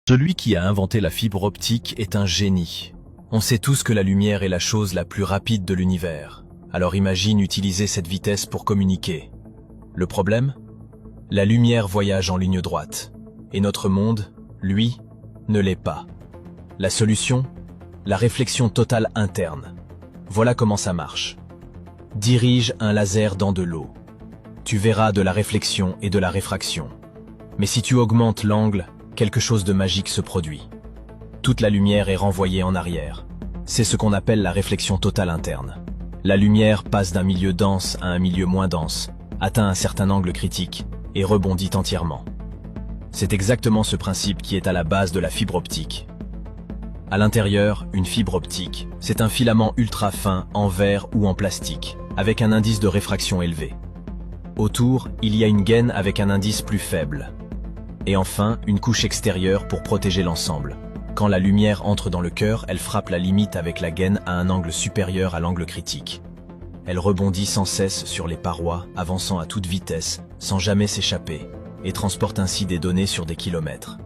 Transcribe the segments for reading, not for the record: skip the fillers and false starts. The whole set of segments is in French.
Celui qui a inventé la fibre optique est un génie. On sait tous que la lumière est la chose la plus rapide de l'univers. Alors imagine utiliser cette vitesse pour communiquer. Le problème? La lumière voyage en ligne droite. Et notre monde, lui, ne l'est pas. La solution? La réflexion totale interne. Voilà comment ça marche. Dirige un laser dans de l'eau. Tu verras de la réflexion et de la réfraction. Mais si tu augmentes l'angle, quelque chose de magique se produit. Toute la lumière est renvoyée en arrière. C'est ce qu'on appelle la réflexion totale interne. La lumière passe d'un milieu dense à un milieu moins dense, atteint un certain angle critique et rebondit entièrement. C'est exactement ce principe qui est à la base de la fibre optique. À l'intérieur, une fibre optique, c'est un filament ultra fin en verre ou en plastique, avec un indice de réfraction élevé. Autour, il y a une gaine avec un indice plus faible. Et enfin, une couche extérieure pour protéger l'ensemble. Quand la lumière entre dans le cœur, elle frappe la limite avec la gaine à un angle supérieur à l'angle critique. Elle rebondit sans cesse sur les parois, avançant à toute vitesse, sans jamais s'échapper, et transporte ainsi des données sur des kilomètres.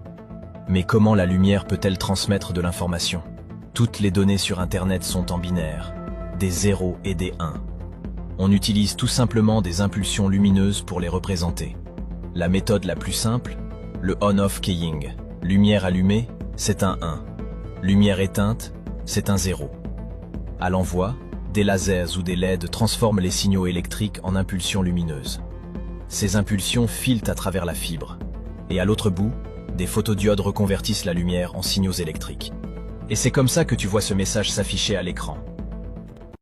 Mais comment la lumière peut-elle transmettre de l'information? Toutes les données sur Internet sont en binaire, des 0 et des 1. On utilise tout simplement des impulsions lumineuses pour les représenter. La méthode la plus simple, le on-off keying. Lumière allumée, c'est un 1. Lumière éteinte, c'est un 0. À l'envoi, des lasers ou des LED transforment les signaux électriques en impulsions lumineuses. Ces impulsions filent à travers la fibre. Et à l'autre bout, des photodiodes reconvertissent la lumière en signaux électriques. Et c'est comme ça que tu vois ce message s'afficher à l'écran.